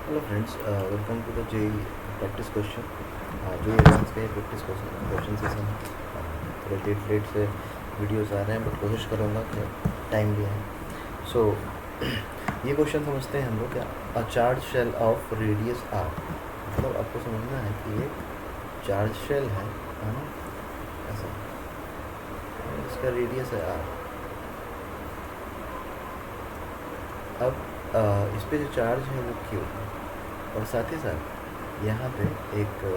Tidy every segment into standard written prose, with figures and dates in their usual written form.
Hello friends, welcome to the JE practice question. जो exams के practice question session है। थोड़े लेट से वीडियोस आ रहे हैं, बट कोशिश करूँगा कि टाइम भी है। सो ये क्वेश्चन समझते हैं हम लोग क्या। A charge shell of radius R, मतलब आपको समझना है कि ये चार्ज शेल है ना, ऐसा इसका रेडियस है आर। अब इस पे जो चार्ज है वो क्यू है, और साथ ही साथ यहाँ पे एक तो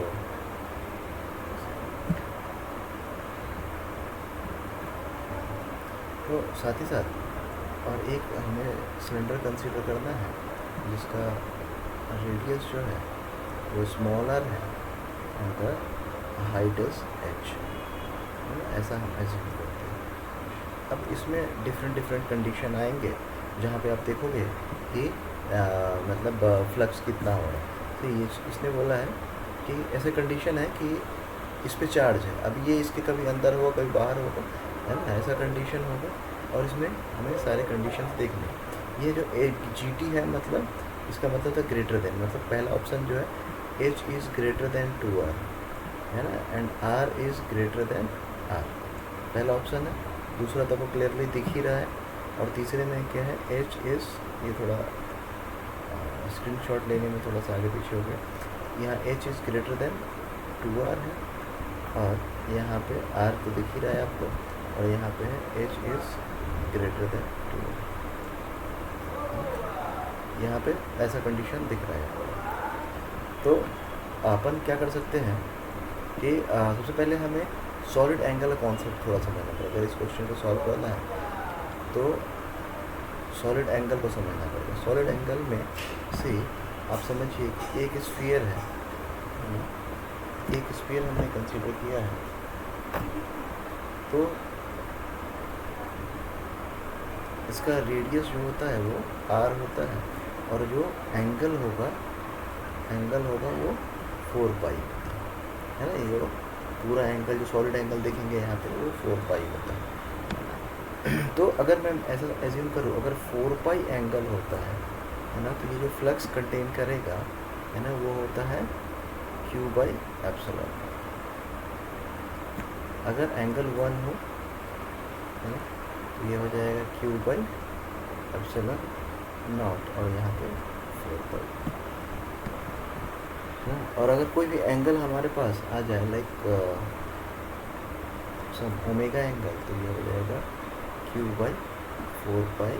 साथ ही साथ और एक हमें सिलेंडर कंसीडर करना है जिसका रेडियस जो है वो स्मॉलर है and the height is H, ऐसा हम एज्यूम करते हैं। अब इसमें डिफरेंट कंडीशन आएंगे जहाँ पे आप देखोगे कि मतलब फ्लक्स कितना हो रहा है। तो ये इसने बोला है कि ऐसे कंडीशन है कि इस पे चार्ज है, अब ये इसके कभी अंदर होगा कभी बाहर होगा, है ना, ऐसा कंडीशन होगा। और इसमें हमें सारे कंडीशंस देखने। ये जो एक जी टी है, मतलब इसका मतलब था ग्रेटर देन, मतलब पहला ऑप्शन जो है H is greater then 2r, है ना, and R is greater than R, पहला ऑप्शन है। दूसरा तो आपको क्लियरली दिख ही रहा है। और तीसरे में क्या है, एच इज़, ये थोड़ा स्क्रीनशॉट लेने में थोड़ा सा आगे पीछे हो गया। यहाँ H is greater then 2r है, और यहाँ पे आर तो दिख ही रहा है आपको, और यहाँ पे है H is greater then 2r। यहाँ पे ऐसा कंडीशन दिख रहा है। तो अपन क्या कर सकते हैं कि सबसे पहले हमें सॉलिड एंगल का कॉन्सेप्ट थोड़ा समझना पड़ेगा। अगर इस क्वेश्चन को सॉल्व करना है तो सॉलिड एंगल को समझना पड़ेगा। सॉलिड एंगल में से आप समझिए कि एक स्फीयर है, एक स्फीयर हमने कंसीडर किया है, तो इसका रेडियस जो होता है वो आर होता है, और जो एंगल होगा वो 4 पाई होता है ना। ये पूरा एंगल जो सॉलिड एंगल देखेंगे यहाँ पे वो 4 पाई होता है। तो अगर मैं ऐसा एज्यूम करूँ, अगर 4 पाई एंगल होता है ना, तो ये जो फ्लक्स कंटेन करेगा, है ना, वो होता है Q बाई एप्सिलॉन। अगर एंगल 1 हो, है ना, तो ये हो जाएगा Q बाई एप्सिलॉन नॉट, और यहाँ पे 4 पाई। और अगर कोई भी एंगल हमारे पास आ जाए, लाइक सब ओमेगा एंगल, तो ये हो जाएगा Q by 4 pi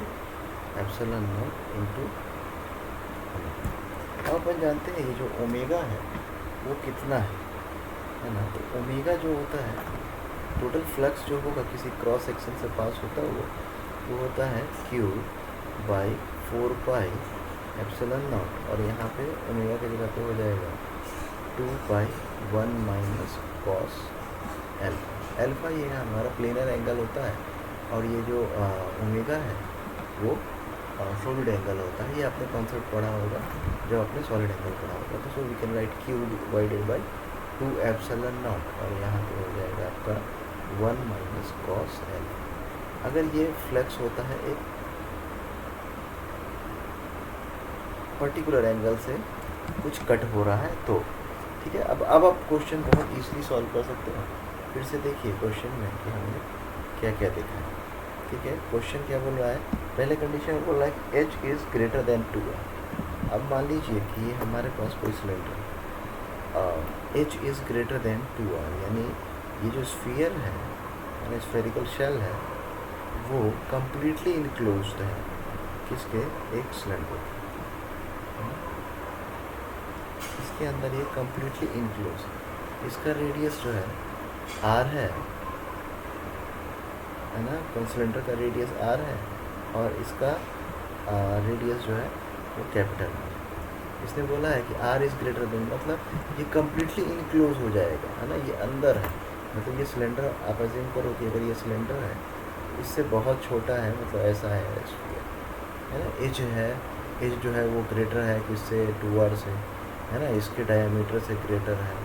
epsilon not into. अब अपन जानते हैं ये जो ओमेगा है वो कितना है ना। तो ओमेगा जो होता है, टोटल फ्लक्स जो होगा किसी क्रॉस सेक्शन से पास होता हुआ, वो होता है Q by 4 pi epsilon nought, और यहाँ पे ओमेगा की जगह पे हो जाएगा 2 पाई 1 माइनस कॉस एल्फा। एल्फा ये हमारा प्लेनर एंगल होता है, और ये जो ओमेगा है वो सॉलिड एंगल होता है। ये आपने कॉन्सेप्ट पढ़ा होगा जब आपने सॉलिड एंगल पढ़ा होगा। तो so we can write Q divided by 2 epsilon nought, और यहाँ पे हो जाएगा आपका 1 माइनस कॉस एल्फा। अगर ये फ्लक्स होता है एक पर्टिकुलर एंगल से कुछ कट हो रहा है तो ठीक है। अब आप क्वेश्चन बहुत ईजिली सॉल्व कर सकते हो। फिर से देखिए क्वेश्चन में कि हमने क्या क्या देखा है। ठीक है, क्वेश्चन क्या बोल रहा है, पहले कंडीशन बोल रहा है कि H is greater then 2r। अब मान लीजिए कि ये हमारे पास कोई cylinder H is greater then 2r, यानी ये जो स्फीयर है, यानी स्फेरिकल शेल है, वो कम्प्लीटली इनक्लोज्ड है किसके, एक सिलेंडर इसके अंदर, ये कम्प्लीटली इनक्लोज। इसका रेडियस जो है आर है ना, सिलेंडर का रेडियस आर है, और इसका रेडियस जो है वो कैपिटल है। इसने बोला है कि आर इज़ ग्रेटर देन, मतलब ये कम्प्लीटली इनक्लोज हो जाएगा, है ना, ये अंदर है। मतलब ये सिलेंडर, आप अज्यूम करो कि अगर ये सिलेंडर है इससे बहुत छोटा है, मतलब ऐसा है स्फीयर, है ना। एच है, एच जो है वो ग्रेटर है किससे, 2r से, है ना, इसके डायमीटर से ग्रेटर है।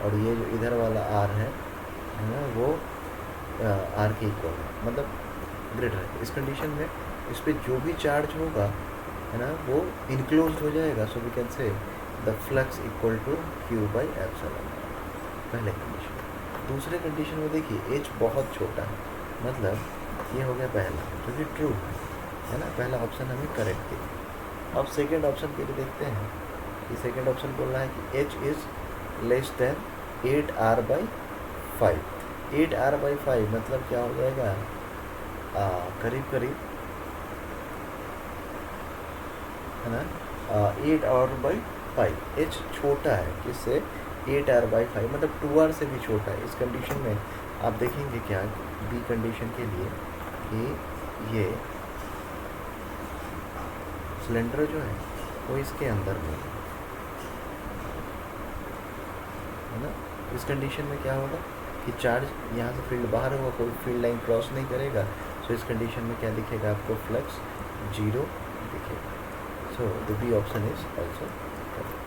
और ये जो इधर वाला आर है ना, वो आर के इक्वल है, मतलब ग्रेटर है। इस कंडीशन में इस पर जो भी चार्ज होगा है ना, वो इनक्लोज हो जाएगा. So we can say the flux equal to Q by epsilon. पहले कंडीशन. दूसरे कंडीशन में देखिए एच बहुत छोटा है, मतलब ये हो गया पहला जो कि ट्रू है ना, पहला ऑप्शन हमें करेक्ट है. अब सेकेंड ऑप्शन के लिए देखते हैं कि सेकेंड ऑप्शन बोल रहा है कि H is less than 8r/5. 8r/5 मतलब क्या हो जाएगा, करीब करीब है ना 8r/5. एच छोटा है किससे, 8r/5 मतलब 2r से भी छोटा है. इस कंडीशन में आप देखेंगे क्या बी कंडीशन के लिए कि ये सिलेंडर जो है वो इसके अंदर में है ना. इस कंडीशन में क्या होगा कि चार्ज यहाँ से फील्ड बाहर होगा, कोई फील्ड लाइन क्रॉस नहीं करेगा. सो इस कंडीशन में क्या दिखेगा आपको, फ्लक्स 0 दिखेगा. So the B option is also correct.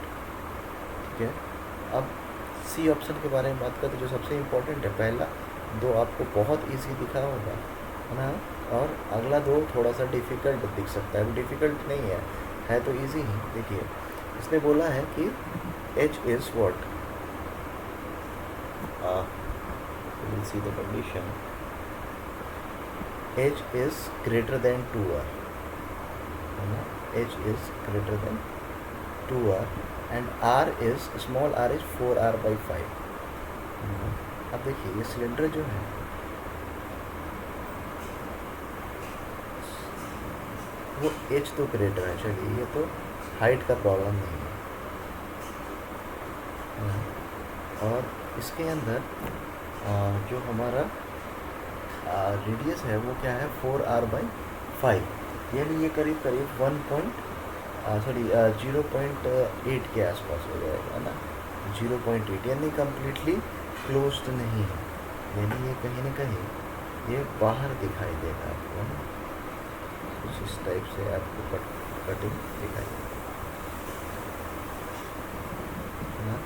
ठीक है. अब सी ऑप्शन के बारे में बात करते जो सबसे इम्पोर्टेंट है. पहला दो आपको बहुत इजी दिखा होगा है ना, और अगला दो थोड़ा सा डिफ़िकल्ट दिख सकता है. डिफ़िकल्ट नहीं है तो इजी ही. देखिए इसने बोला है कि H is what, we'll see the condition. H is greater than 2r, H is greater than 2r and r is small r is 4r/5. अब देखिए ये सिलेंडर जो है वो h तो ग्रेटर है, चलिए ये तो हाइट का प्रॉब्लम नहीं है. और इसके अंदर जो हमारा रेडियस है वो क्या है 4r/5, यानी ये करीब करीब 0.8 के आसपास हो जाएगा है ना. 0.8 यानी कम्प्लीटली क्लोज्ड नहीं है, यानी ये कहीं ना कहीं ये बाहर दिखाई देगा आपको है ना. कुछ इस टाइप से आपको कटिंग दिखाई देगा है ना.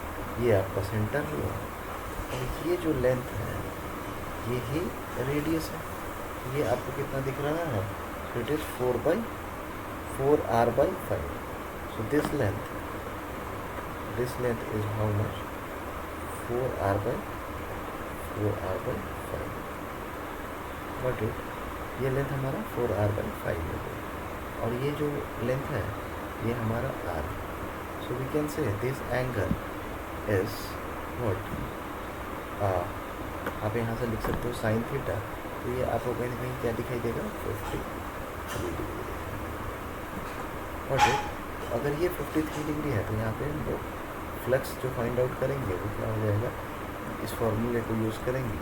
ये आपका सेंटर हुआ और ये जो लेंथ है ये ही रेडियस है. ये आपको कितना दिख रहा है, so it is 4r/5. So this length is how much, 4r/5. But ये लेंथ हमारा 4r/5 है और ये जो लेंथ है ये हमारा r. So we can say this angle is what, आप यहाँ से लिख सकते हो साइन थीटा. तो ये आपको कहीं ना कहीं क्या दिखाई देगा, 53 डिग्री. और अगर ये 53 डिग्री है तो यहाँ पे हम लोग फ्लक्स जो फाइंड आउट करेंगे वो क्या हो जाएगा, इस फॉर्मूले को यूज़ करेंगे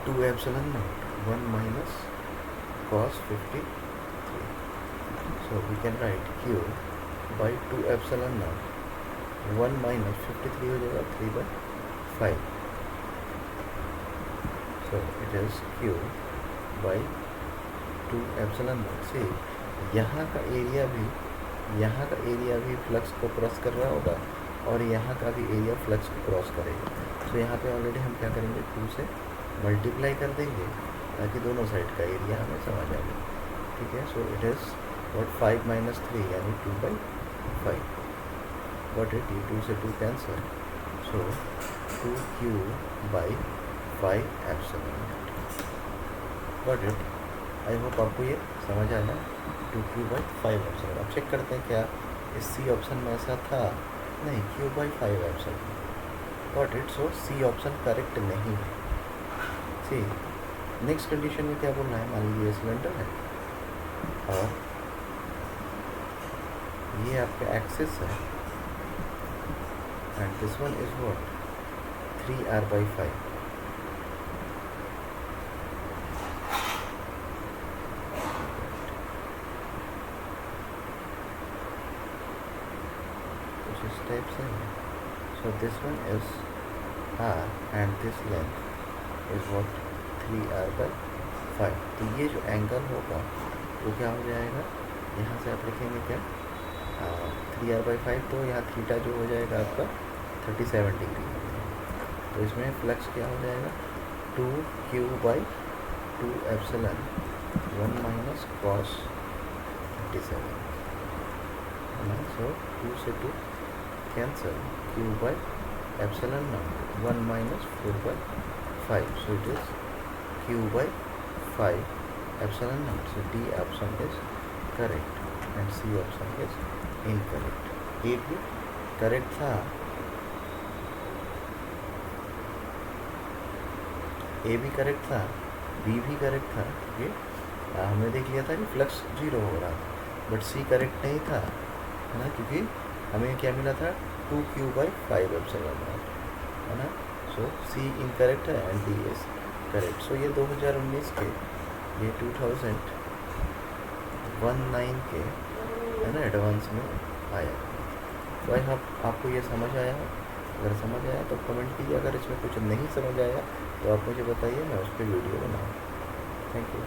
Q/2ε0 1 minus cos 53. So we can write Q/2ε0 1 minus 53 हो जाएगा 3/5. So it is Q/2ε0. से यहाँ का एरिया भी फ्लक्स को क्रॉस कर रहा होगा और यहाँ का भी एरिया फ्लक्स को क्रॉस करेगा. तो यहाँ पे ऑलरेडी हम क्या करेंगे, 2 से मल्टीप्लाई कर देंगे ताकि दोनों साइड का एरिया हमें समझ आ जाए. ठीक है. सो इट इज़ वॉट 5 - 3 यानी 2/5. वॉट इट, 2 से 2 cancer. So 2Q/5 epsilon. Got it. I hope आपको ये समझ आया. 2Q/5 epsilon. अब चेक करते हैं क्या इस सी ऑप्शन में ऐसा था, नहीं, Q/5 epsilon. Got it. So C option correct नहीं है. सी नेक्स्ट कंडीशन में क्या बोलना है, मान लीजिए सिलेंडर है और ये आपका एक्सिस है and this one is what 3r/5. कुछ इस टाइप से है. So this one is r and this length is what 3r/5. तो ये जो एंगल होगा वो क्या हो जाएगा, यहाँ से आप लिखेंगे क्या 3r/5. तो यहाँ थीटा जो हो जाएगा आपका 37 डिग्री. तो इसमें फ्लक्स क्या हो जाएगा 2Q/2 एप्सिलॉन 1 माइनस cos 27 है ना. सो 2 से 2 cancel, q by epsilon naught 1 minus 4 by 5, so it is q by 5 epsilon naught. So D option is correct and C option is incorrect. A भी correct था, ए भी correct था, B भी correct था, ये हमने देख लिया था कि फ्लक्स 0 हो रहा था. बट सी करेक्ट नहीं था, है ना, क्योंकि हमें क्या मिला था 2q/5 एप्सिलॉन नॉट, है ना. सो सी इनकरेक्ट है एंड डी इज करेक्ट. सो ये 2019 के, ये 2019 के, है ना, एडवांस में आया. तो आई होप आपको ये समझ आया. अगर समझ आया तो कमेंट कीजिए. अगर इसमें कुछ नहीं समझ आया तो आप मुझे बताइए, मैं उस पर वीडियो बनाऊँ. Thank you.